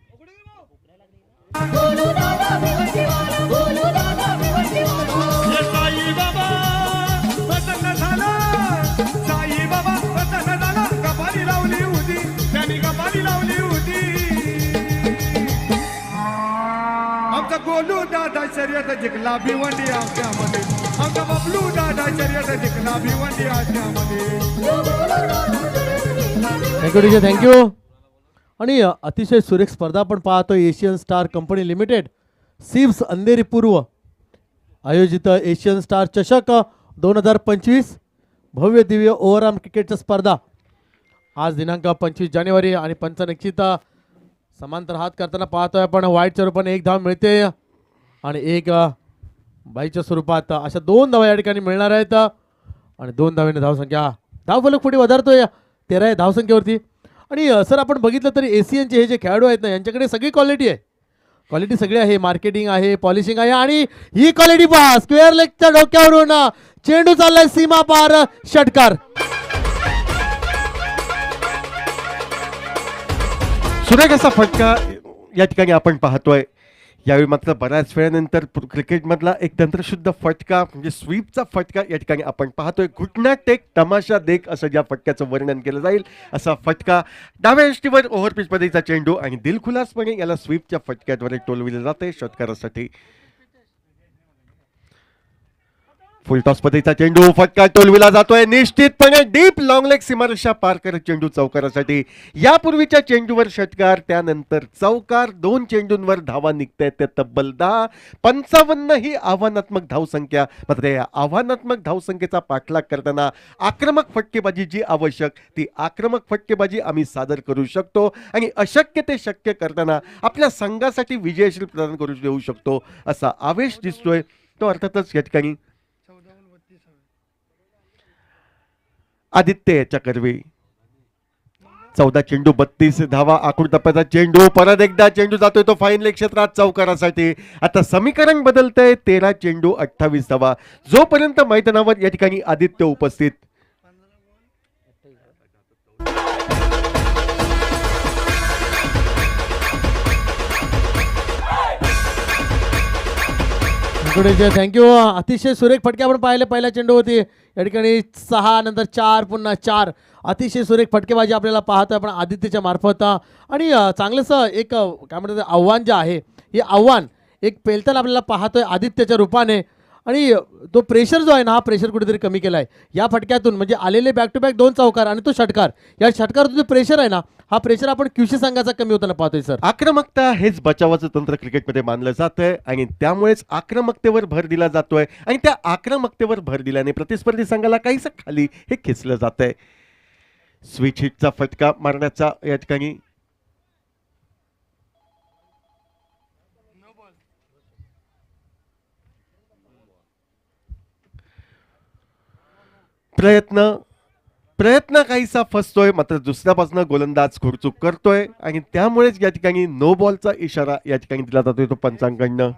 साई बाबा प्रसन्न झाला, साई बाबा प्रसन्न झाला. कपाली लावली होती, त्यांनी कपाली लावली होती. आमचा गोलू दादा शर्यत जिंकला भिवंडी आमच्यामध्ये, आमचा बबलू दादा शर्यत जिंकला भिवंडी आमच्यामध्ये. Thank you DJ, thank you. आणि अतिशय सुरेख स्पर्धा आपण पाहतो. एशियन स्टार कंपनी लिमिटेड सिव्स अंधेरी पूर्व आयोजित एशियन स्टार चषक 2025 भव्य दिव्य ओव्हरआर्म क्रिकेटच्या स्पर्धा आज दिनांक 25 जानेवारी आणि पंच निश्चित समांतर हात करताना पाहतोय आपण. वाईटच्या रूपाने 1 धाव मिळते आणि 1 बाईच्या स्वरूपात अशा 2 धावा या ठिकाणी मिळणार आहेत आणि 2 धावेने धावसंख्या धावफलक पुढे वधारतोय 13 धावसंख्येवरती. आणि सर आपण बघितलं तरी एशियनचे हे जे खेळाडू आहेत ना, यांच्याकडे सगळी क्वालिटी आहे, क्वालिटी सगळी आहे. मार्केटिंग आहे, पॉलिशिंग आहे आणि ही क्वालिटी पहा. स्क्वेअर लेगच्या डोक्यावरून चेंडू चाललाय सीमा पार, षटकार. सुरेख असा फटका या ठिकाणी आपण पाहतोय. यावेळी मात्र बऱ्याच वेळानंतर क्रिकेटमधला एक तंत्रशुद्ध फटका म्हणजे स्वीपचा फटका या ठिकाणी आपण पाहतोय. घुटना टेक तमाशा देख असं ज्या फटक्याचं वर्णन केलं जाईल असा फटका. डाव्या यष्टीवर ओव्हरपिच पद्धतीचा चेंडू आणि दिलखुलासपणे याला स्वीपच्या फटक्याद्वारे टोलविले जाते षटकारासाठी. फुलटॉस पद्धतीचा चेंडू फटका टोलविला जातोय निश्चितपणे डीप लॉंग लेग सीमारेषा पार करत चेंडू चौकारासाठी. यापूर्वीच्या चेंडूवर षटकार, त्यानंतर चौकार. 2 चेंडूंवर धावा निघतायत त्या तब्बल 10. 55 ही आव्हानात्मक धावसंख्या. मात्र या आव्हानात्मक धावसंख्येचा पाठलाग करताना आक्रमक फटकेबाजी जी आवश्यक ती आक्रमक फटकेबाजी आम्ही सादर करू शकतो आणि अशक्य ते शक्य करताना आपल्या संघासाठी विजयशील प्रदान करू देऊ शकतो असा आवेश दिसतोय. तो अर्थातच या ठिकाणी आदित्य याच्या कर्वे. 14 चेंडू 32 धावा. आखूड टप्प्याचा चेंडू परत एकदा चेंडू जातोय तो फाईन लेग क्षेत्रात चौकारासाठी. आता समीकरण बदलतंय. 13 चेंडू 28 धावा. जोपर्यंत मैदानावर या ठिकाणी आदित्य उपस्थित. थँक्यू. अतिशय सुरेख फटके आपण पाहिले. पहिल्या चेंडू होती या ठिकाणी 6, नंतर 4, पुन्हा 4. अतिशय सुरेख फटकेबाजी आपल्याला पाहतोय आपण आदित्यच्या मार्फत. आणि चांगलंसं एक काय म्हणतात आव्हान जे आहे, हे आव्हान एक पेलताना आपल्याला पाहतोय आदित्यच्या रूपाने. आणि तो प्रेशर जो आहे ना, हा प्रेशर कुठेतरी कमी केला आहे या फटक्यातून. म्हणजे आलेले बॅक टू बॅक 2 चौकार आणि तो षटकार, या षटकारातून जो प्रेशर आहे ना, हा प्रेशर आपण QC संघाचा कमी होताना पाहतोय सर. आक्रमकता हेच बचावाचं तंत्र क्रिकेटमध्ये मानलं जातंय आणि त्यामुळेच आक्रमकतेवर भर दिला जातोय आणि त्या आक्रमकतेवर भर दिल्याने प्रतिस्पर्धी संघाला काहीसं खाली हे खेचलं जातंय. स्विच हिटचा फटका मारण्याचा या ठिकाणी प्रयत्न काहीसा फसतोय. मात्र दुसऱ्यापासून गोलंदाज खुरचूक करतोय आणि त्यामुळेच या ठिकाणी नो बॉलचा इशारा या ठिकाणी दिला जातोय तो पंचांकडनं.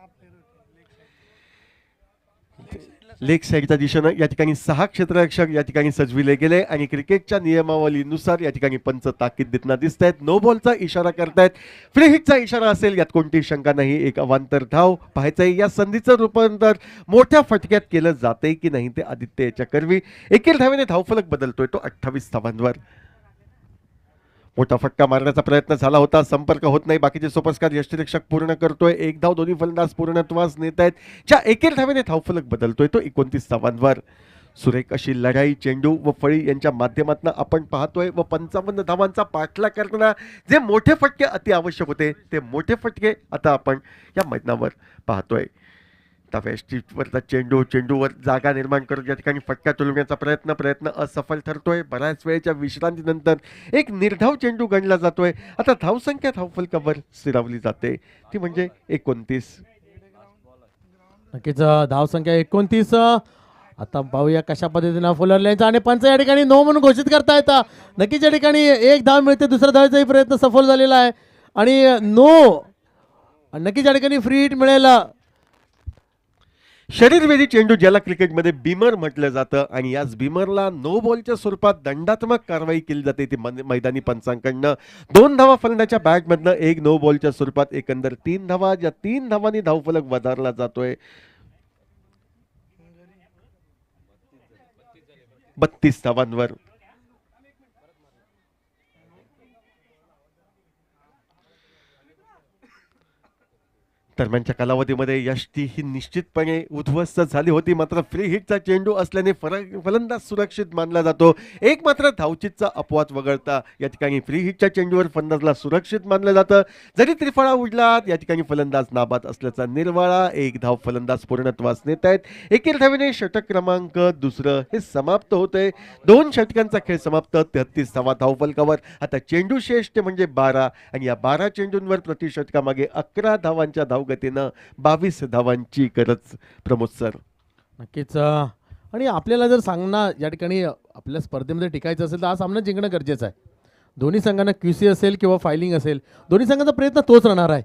लेग साईडच्या दिशेनं या ठिकाणी 6 क्षेत्ररक्षक या ठिकाणी सजविले गेले आणि क्रिकेटच्या नियमावलीनुसार या ठिकाणी पंच ताकीद देताना दिसत आहेत. नो बॉलचा इशारा करतायत. फ्री हिटचा इशारा असेल यात कोणतीही शंका नाही. एक अवांतर धाव पाहायचंय. या संधीचं रूपांतर मोठ्या फटक्यात केलं जाते की नाही ते आदित्य याच्या करवी. एकेर धावेने धावफलक बदलतोय तो 28 धावांवर. मोठा फटका मारण्याचा प्रयत्न झाला होता. संपर्क होत नाही. बाकीचे सोपस्कार यष्टीरक्षक पूर्ण करतोय. एक धाव दोन्ही फलंदाज पूर्णत्वास नेत आहेत. ज्या एकेर धावेने धावफलक बदलतोय तो 29 धावांवर. सुरेख अशी लढाई चेंडू व फळी यांच्या माध्यमातून आपण पाहतोय व 55 धावांचा पाठलाग करताना जे मोठे फटके अति आवश्यक होते ते मोठे फटके आता आपण या मैदानावर पाहतोय. डाव्या स्ट्रीटवरचा चेंडूवर जागा निर्माण करत या ठिकाणी फटका टोलवण्याचा प्रयत्न असफल ठरतोय. बऱ्याच वेळेच्या विश्रांतीनंतर एक निर्धाव चेंडू गणला जातोय. आता धावसंख्या धावफलकावर स्थिरावली जाते ती म्हणजे 29. नक्कीच धावसंख्या 29. आता पाहूया कशा पद्धतीनं फुलरल्यांचा आणि पंच या ठिकाणी नो म्हणून घोषित करतायत. नक्कीच या ठिकाणी एक धाव मिळते. दुसऱ्या धावेचाही प्रयत्न सफल झालेला आहे आणि नो नक्कीच या ठिकाणी फ्री हिट मिळेल. शरीरवेधी चेंडू ज्याला क्रिकेटमध्ये बीमर म्हटलं जातं आणि याच बीमरला नो बॉलच्या स्वरूपात दंडात्मक कारवाई केली जाते ती मैदानी पंचांकडनं. 2 धावा फलंदाच्या बॅटमधनं 1 नो बॉलच्या स्वरूपात एकंदर 3 धावा. ज्या 3 धावांनी धावफलक वधारला जातोय 32 धावांवर. दरम्यानच्या कालावधीमध्ये यष्टी ही निश्चितपणे उद्ध्वस्त झाली होती. मात्र फ्री हिटचा चेंडू असल्याने फलंदाज सुरक्षित मानला जातो. एक मात्र धावचीतचा अपवाद वगळता या ठिकाणी फ्री हिटच्या चेंडूवर फलंदाजला सुरक्षित मानलं जातं. जरी त्रिफळा उडला या ठिकाणी फलंदाज नाबाद असल्याचा निर्वाळा. 1 धाव फलंदाज पूर्णत्वास नेत आहेत. एकेर धावेने षटक क्रमांक 2 हे समाप्त होते. 2 षटकांचा खेळ समाप्त. 33 धावा धावफलकावर. आता चेंडू शेष ते म्हणजे 12 आणि या 12 चेंडूंवर प्रति षटकामागे 11 धावांच्या धावगतीनं 22 धावांची गरज प्रमोद सर. नक्कीच आणि आपल्याला जर सांगणं या ठिकाणी आपल्या स्पर्धेमध्ये टिकायचं असेल तर हा सामना जिंकणं गरजेचं आहे. दोन्ही संघांना QC असेल किंवा फायलिंग असेल दोन्ही संघांचा प्रयत्न तोच राहणार आहे.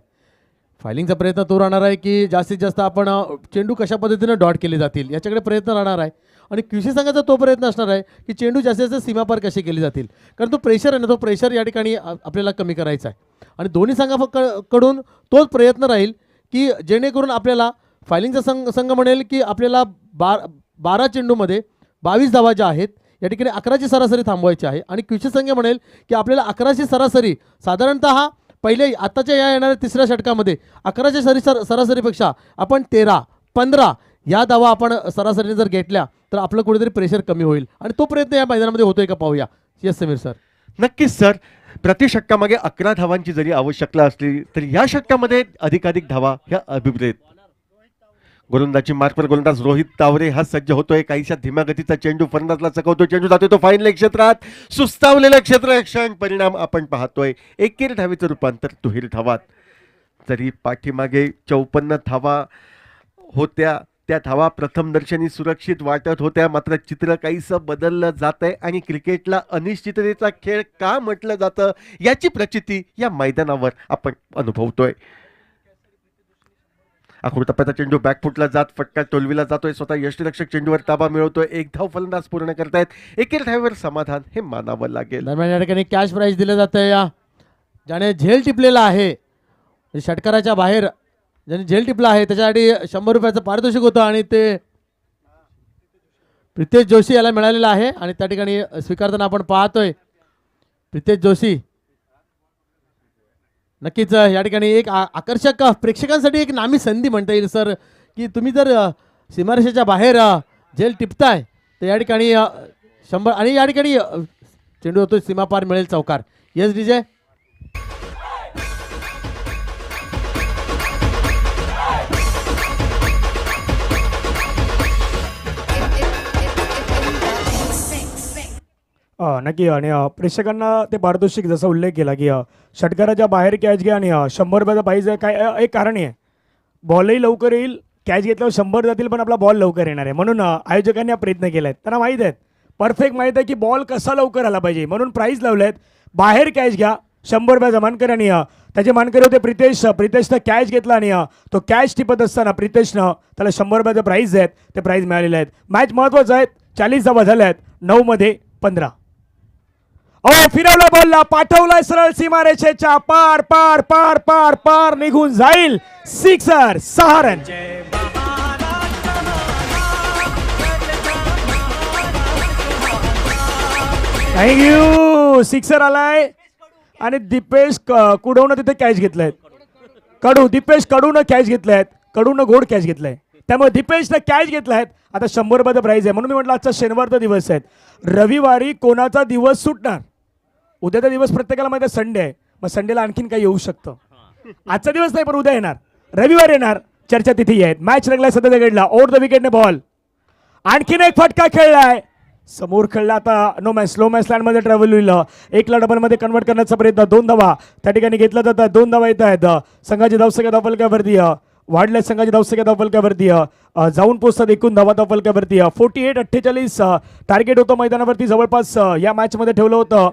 फायलिंगचा प्रयत्न तो राहणार आहे की जास्तीत जास्त आपण चेंडू कशा पद्धतीनं डॉट केले जातील याच्याकडे प्रयत्न राहणार आहे. आणि QC संघाचा तो प्रयत्न असणार आहे की चेंडू जास्तीत जास्त सीमापार कसे केले जातील. कारण तो प्रेशर आहे ना तो प्रेशर या ठिकाणी आपल्याला कमी करायचा आहे. आणि दोन्ही संघाकडून तोच प्रयत्न राहील की जेणेकरून आपल्याला फायलिंगचा संघ म्हणेल की आपल्याला 12 चेंडूमध्ये 22 धावा ज्या आहेत या ठिकाणी 11ची सरासरी थांबवायची आहे. आणि QC संघ म्हणेल की आपल्याला 11ची सरासरी साधारणतः पहिले आत्ताच्या या येणाऱ्या तिसऱ्या षटकामध्ये 11च्या सरासरीपेक्षा आपण 13-15 या धावा आपण सरासरीने जर घेतल्या तर आपलं कुठेतरी प्रेशर कमी होईल. आणि तो प्रयत्न या मैदानामध्ये होतोय का पाहूया. Yes Sameer sir. नक्कीच सर. प्रति षटकामागे 11 धावांची जरी आवश्यकता असली तरी या षटकामध्ये अधिकाधिक धावा ह्या अभिप्रेत. गोलंदाजी मार्कवर गोलंदाज रोहित तावरे हा सज्ज होतोय. काहीशा धीम्या गतीचा चेंडू फलंदाजला चकवतो. चेंडू जातोय तो फाईन लेग क्षेत्रात. सुस्तावलेलं क्षेत्ररक्षण. परिणाम आपण पाहतोय एकेर धावेचं रूपांतर दुहेरी धावात. जरी पाठीमागे 54 धावा होत्या त्या धावा प्रथम दर्शनी सुरक्षित वाटत होत्या. मात्र चित्र काहीसं बदललं जात आहे आणि क्रिकेटला अनिश्चिततेचा खेळ का म्हटलं जातं याची प्रचिती या मैदानावर आपण अनुभवतोय. आखूड टप्प्याचा चेंडू बॅकफुटला जात फटका टोलविला जातोय. स्वतः यष्टीरक्षक चेंडूवर ताबा मिळवतोय. 1 धाव फलंदाज पूर्ण करतायत. एकेर धावेवर समाधान हे मानावं लागेल. दरम्यान या ठिकाणी कॅश प्राईज दिलं जातं या ज्याने झेल टिपलेला आहे षटकाराच्या बाहेर ज्याने झेल टिपला आहे त्याच्यासाठी 100 रुपयाचं पारितोषिक होतं आणि ते प्रितेश जोशी याला मिळालेलं आहे. आणि त्या ठिकाणी स्वीकारताना आपण पाहतोय प्रितेश जोशी. नक्कीच या ठिकाणी एक आकर्षक प्रेक्षकांसाठी एक नामी संधी म्हणता येईल सर की तुम्ही जर सीमारेषेच्या बाहेर झेल टिपताय तर या ठिकाणी 100 आणि या ठिकाणी चेंडू होतो सीमापार मिळेल चौकार. Yes DJ. नक्की. आणि प्रेक्षकांना ते पारितोषिक जसा उल्लेख केला की षटकाराच्या बाहेर कॅच घ्या आणि 100 रुपयाचा प्राईज आहे. काय एक कारण आहे बॉलही लवकर येईल. कॅच घेतल्यावर 100 जातील पण आपला बॉल लवकर येणार आहे. म्हणून आयोजकांनी हा प्रयत्न केला आहे. त्यांना माहीत आहेत परफेक्ट माहीत आहे की बॉल कसा लवकर आला पाहिजे म्हणून प्राईज लावले आहेत. बाहेर कॅच घ्या 100 मानकरी आणि त्याचे मानकरी होते प्रितेशनं कॅच घेतला आणि तो कॅच टिपत असताना प्रितेशनं त्याला 100 प्राईज आहेत ते प्राईज मिळालेले आहेत. मॅच महत्वाचं आहे. 40 धावा झाल्या आहेत 9 मध्ये 15. फिरवला बॉलला पाठवलाय सरळ सीमारेषेच्या पार पार पार पार पार निघून जाईल. Sixer 6 run. थँक्यू. सिक्सर आलाय आणि दीपेश कुडवनं तिथे कॅच घेतलाय. दीपेश कडून कॅच घेतलाय. कडून गोड कॅच घेतलाय. त्यामुळे दीपेशनं कॅच घेतलाय. आता 100 प्राईज आहे. म्हणून मी म्हटलं आजचा शनिवारचा दिवस आहे. रविवारी कोणाचा दिवस सुटणार. उद्याचा दिवस प्रत्येकाला माहिती आहे संडे आहे. मग संडेला आणखीन काही येऊ शकतं. आजचा दिवस नाही पण उद्या येणार. रविवार येणार. चर्चा तिथे आहेत. मॅच रंगलाय सध्या घडला. ओव्हर द विकेटने बॉल. आणखीन एक फटका खेळलाय. समोर खेळला. आता नो मॅच स्लो मॅच लँडमध्ये ट्रॅव्हल होईल. एकला डबलमध्ये कन्वर्ट करण्याचा प्रयत्न. 2 धावा त्या ठिकाणी घेतला जातात. 2 धावा येत आहेत. संघाची धावसंख्या धावफलकावरती वाढल्या. संघाची धावसंख्या धावफलकावरती जाऊन पोहोचतात. एकूण धावा धावफलकावरती 48-48 टार्गेट होतं मैदानावरती. जवळपास या मॅचमध्ये ठेवलं होतं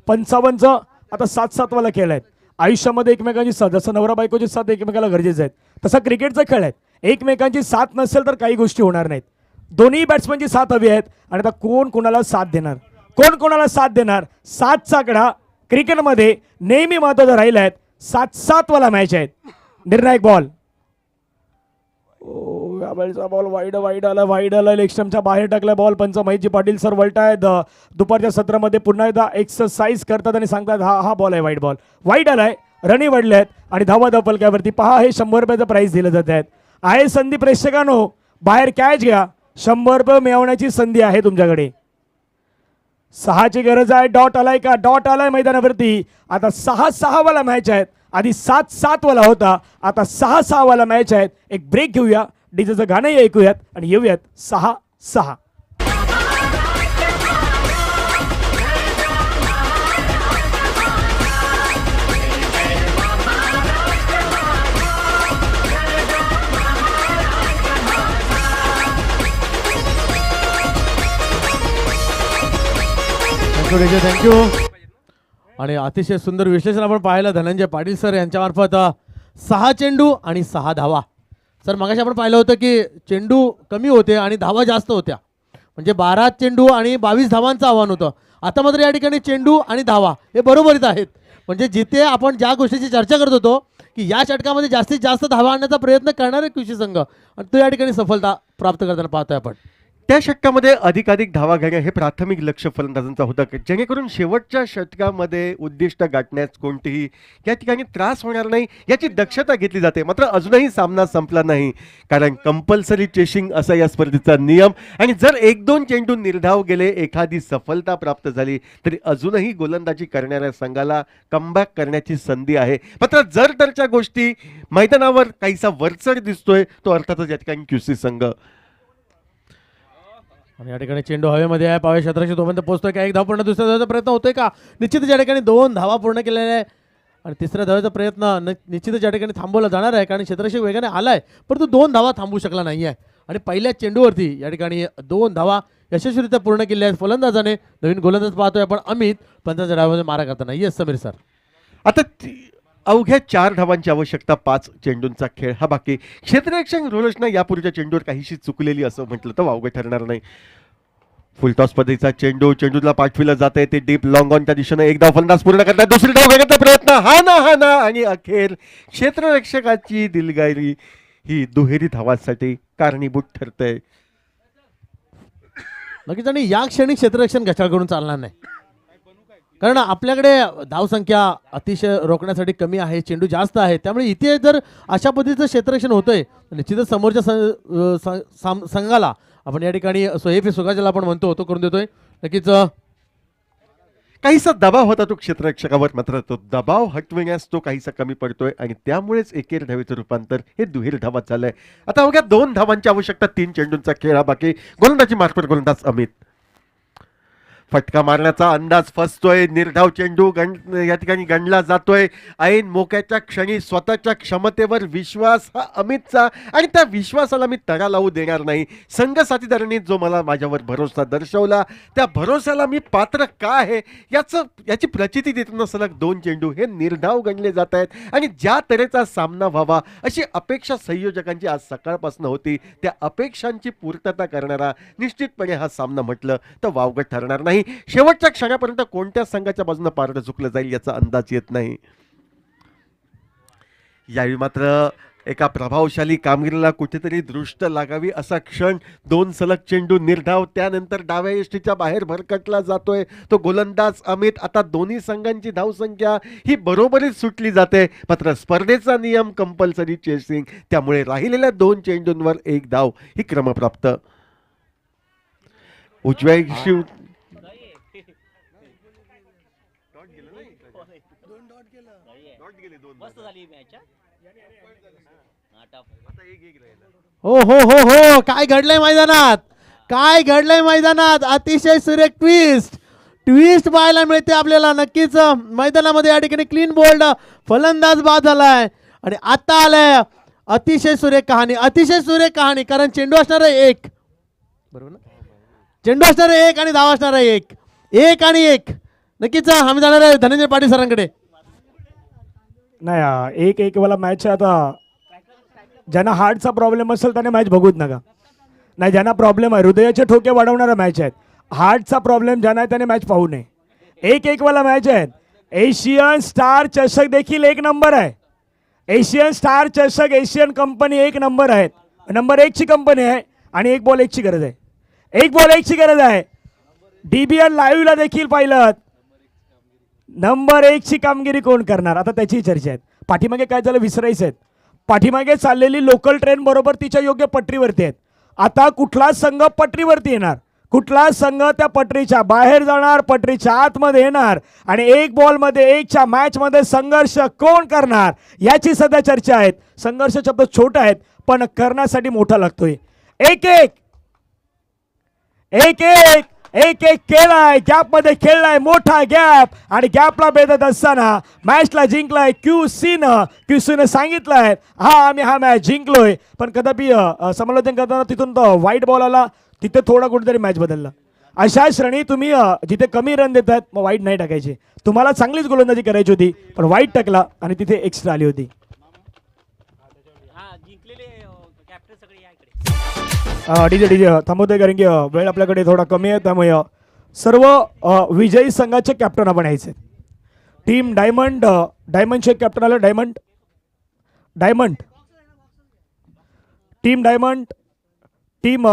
55. आता 7-7 वाला खेळ आहेत. आयुष्यामध्ये एकमेकांची साथ, जसं नवरा बायकोची साथ एकमेकाला गरजेचं आहे तसा क्रिकेटचा खेळ आहे. एकमेकांची साथ नसेल तर काही गोष्टी होणार नाहीत. दोन्ही बॅट्समनची साथ हवी आहेत. आणि आता कोण कोणाला साथ देणार. कोण कोणाला साथ देणार. 7चा आकडा क्रिकेटमध्ये नेहमी महत्त्वाचा राहिला आहे. 7-7 वाला मॅच आहे. निर्णायक बॉल. बॉल वाईड आला. लेगस्टम्पच्या बाहेर टाकला बॉल. पंच महेशजी पाटील सर वळतायत. दुपारच्या सत्रामध्ये पुन्हा एकदा एक्सरसाइज करतात आणि सांगतात हा बॉल आहे वाईड बॉल. वाईड आलाय. रनी वाढले आहेत आणि धावा धावफलकावरती पहा. हे 100 प्राईज दिलं जात आहेत. आहे संधी प्रेक्षकांनो. बाहेर कॅच घ्या. 100 मिळवण्याची संधी आहे तुमच्याकडे. 6ची गरज आहे. डॉट आलाय का. डॉट आलाय मैदानावरती. आता 6-6 वाला मॅच आहेत. आधी 7-7 वाला होता. आता 6-6 वाला मॅच आहेत. एक ब्रेक घेऊया. डीजेचं गाणंही ऐकूयात आणि येऊयात 6-6. थँक्यू. आणि अतिशय सुंदर विश्लेषण आपण पाहिलं धनंजय पाटील सर यांच्यामार्फत. 6 चेंडू आणि 6 धावा. सर मगाशी आपण पाहिलं होतं की चेंडू कमी होते आणि धावा जास्त होत्या. म्हणजे 12 चेंडू आणि 22 धावांचं आव्हान होतं. आता मात्र या ठिकाणी चेंडू आणि धावा हे बरोबरीत आहेत. म्हणजे जिथे आपण ज्या गोष्टीची चर्चा करत होतो की या षटकामध्ये जास्तीत जास्त धावा आणण्याचा प्रयत्न करणारे कृषी संघ आणि तो या ठिकाणी सफलता प्राप्त करताना पाहतोय आपण. त्या षटकामध्ये अधिकाधिक धावा घेणे हे प्राथमिक लक्ष फलंदाजांचं होतं, जेणेकरून शेवटच्या षटकामध्ये उद्दिष्ट गाठण्यास कोणतेही या ठिकाणी त्रास होणार नाही याची दक्षता घेतली जाते. मात्र अजूनही सामना संपला नाही, कारण कंपल्सरी चेसिंग असा या स्पर्धेचा नियम. आणि जर 1-2 चेंडू निर्धाव गेले, एखादी सफलता प्राप्त झाली तरी अजूनही गोलंदाजी करणाऱ्या संघाला कमबॅक करण्याची संधी आहे. मात्र जर तरच्या गोष्टी मैदानावर काहीसा वरचढ दिसतोय तो अर्थातच या ठिकाणी QC संघ. आणि या ठिकाणी चेंडू हवेमध्ये आहे. पावे क्षेत्राशी तोपर्यंत पोहोचतोय का. एक धाव पूर्ण दुसऱ्या धावाचा प्रयत्न होतोय का. निश्चितच या ठिकाणी 2 धावा पूर्ण केलेल्या आहे आणि तिसऱ्या धावाचा प्रयत्न निश्चितच या ठिकाणी थांबवला जाणार आहे, कारण क्षेत्ररक्षक वेगाने आलाय परंतु 2 धावा थांबू शकला नाही आहे. आणि पहिल्या चेंडूवरती या ठिकाणी 2 धावा यशस्वीरित्या पूर्ण केल्या आहेत फलंदाजाने. नवीन गोलंदाज पाहतोय आपण अमित पंचांच्या डावामध्ये मारा करताना. Yes Sameer sir. आता अवघ्या 4 धावांची आवश्यकता 5 चेंडूंचा खेळ हा बाकी. क्षेत्ररक्षक रोलसनं यापूर्वीच्या चेंडूवर काहीशी चुकलेली असं म्हटलं तर वावगं ठरणार नाही. फुलटॉस पद्धतीचा चेंडूला पाठविलं जाते ते डीप लॉंग ऑनच्या दिशेने. एक धाव फलंदाज पूर्ण करतात. दुसरी धाव घेण्याचा प्रयत्न हा ना आणि अखेर क्षेत्ररक्षकाची दिलगिरी ही दुहेरी धावांसाठी कारणीभूत ठरते. नक्कीच. आणि या क्षणी क्षेत्ररक्षण घशाळ करून चालणार नाही, कारण आपल्याकडे धावसंख्या अतिशय रोखण्यासाठी कमी आहे, चेंडू जास्त आहे. त्यामुळे इथे जर अशा पद्धतीचं क्षेत्ररक्षण होतंय निश्चितच समोरच्या संघाला आपण या ठिकाणी सोहेफे सुगा ज्याला आपण म्हणतो तो करून देतोय. नक्कीच काहीसा दबाव होता तो क्षेत्ररक्षकावर, मात्र तो दबाव हटविण्यास तो काहीसा कमी पडतोय आणि त्यामुळेच एकेर धावेचं रूपांतर हे दुहेरी धावात झालंय. आता अवघ्या 2 धावांची आवश्यकता 3 चेंडूंचा खेळ हा बाकी. गोलंदाजी मार्फत गोलंदाज अमित. फटका मारण्याचा अंदाज फसतोय. निर्धाव चेंडू या ठिकाणी गणला जातोय. ऐन मोक्याच्या क्षणी स्वतःच्या क्षमतेवर विश्वास हा अमितचा, आणि त्या विश्वासाला मी तडा लावू देणार नाही. संघ साथीदारांनी जो मला माझ्यावर भरोसा दर्शवला, त्या भरोश्याला मी पात्र का आहे याची प्रचिती देताना सलग 2 चेंडू हे निर्धाव गणले जात आहेत. आणि ज्या तऱ्हेचा सामना व्हावा अशी अपेक्षा संयोजकांची आज सकाळपासून होती, त्या अपेक्षांची पूर्तता करणारा निश्चितपणे हा सामना म्हटलं तर वावगं ठरणार नाही. शेवटच्या क्षणापर्यंत कोणत्या संघाच्या बाजूने पारडं झुकलं जाईल याचा अंदाज येत नाही. यावेळी मात्र एका प्रभावशाली कामगिरीला कुठेतरी दृष्ट लागावी असा क्षण. 2 सलग चेंडू निर्धाव, त्यानंतर डाव्या यष्टीच्या बाहेर भरकटला जातोय तो गोलंदाज अमित. आता दोन्ही संघांची धावसंख्या ही बरोबरीच सुटली जाते. मात्र स्पर्धेचा नियम कंपल्सरी चेसिंग, त्यामुळे राहिलेल्या 2 चेंडूंवर 1 धाव ही क्रमप्राप्त. उजव्या यष्टी हो हो हो हो, काय घडलंय मैदानात, काय घडलंय मैदानात. अतिशय सुरेख ट्विस्ट पाहायला मिळते आपल्याला. नक्कीच मैदानामध्ये या ठिकाणी क्लीन बोल्ड फलंदाज बाद झालाय आणि आता आलाय अतिशय सुरेख कहाणी. कारण चेंडू असणार आहे 1, बरोबर ना, चेंडू असणार आहे 1 आणि धाव असणार आहे 1 आणि 1. नक्कीच आम्ही जाणार आहे धनंजय पाटील सरांकडे. नाही 1-1 वाला मॅच आहे. आता ज्यांना हार्टचा प्रॉब्लेम असेल त्याने मॅच बघूच नका. नाही, ज्यांना प्रॉब्लेम आहे, हृदयाचे ठोके वाढवणारा मॅच आहेत, हार्टचा प्रॉब्लेम ज्यांना आहे त्याने मॅच पाहू नये. 1-1 वाला मॅच आहे. एशियन स्टार चषक देखील 1 नंबर आहे. एशियन स्टार चषक एशियन कंपनी 1 नंबर आहेत. नंबर 1 ची कंपनी आहे आणि 1 बॉल 1 ची गरज आहे. 1 बॉल 1 ची गरज आहे. DBN लाईव्हला देखील पाहिलं नंबर 1 ची कामगिरी कोण करणार, आता त्याची चर्चा आहे. पाठीमागे काय झालं विसरायचं आहे. पाठीमागे चाललेली लोकल ट्रेन बरोबर तिच्या योग्य पटरीवरती आहेत. आता कुठला संघ पटरीवरती येणार, कुठला संघ त्या पटरीच्या बाहेर जाणार, पटरीच्या आतमध्ये येणार, आणि 1 बॉलमध्ये 1 च्या मॅचमध्ये संघर्ष कोण करणार याची सध्या चर्चा आहे. संघर्ष शब्द छोटा आहेत पण करण्यासाठी मोठा लागतोय. 1-1 केलाय, गॅप मध्ये खेळलाय, मोठा गॅप, आणि गॅपला बेधत असताना मॅचला जिंकलाय क्यूसीनं सांगितलंय आम्ही हा मॅच जिंकलोय. पण कदापि समालोचन करताना तिथून तो व्हाईट बॉल आला, तिथे थोडा कुठेतरी मॅच बदलला. अशा श्रेणी तुम्ही जिथे कमी रन देतात मग वाईट नाही टाकायचे. तुम्हाला चांगलीच गोलंदाजी करायची होती पण वाईट टाकला आणि तिथे एक्स्ट्रा आली होती. डीजे थांबवतोय कारण की वेळ आपल्याकडे थोडा कमी आहे. त्यामुळे सर्व विजयी संघाचे कॅप्टन आपण यायचे. टीम डायमंडचे कॅप्टन आलं. Diamond team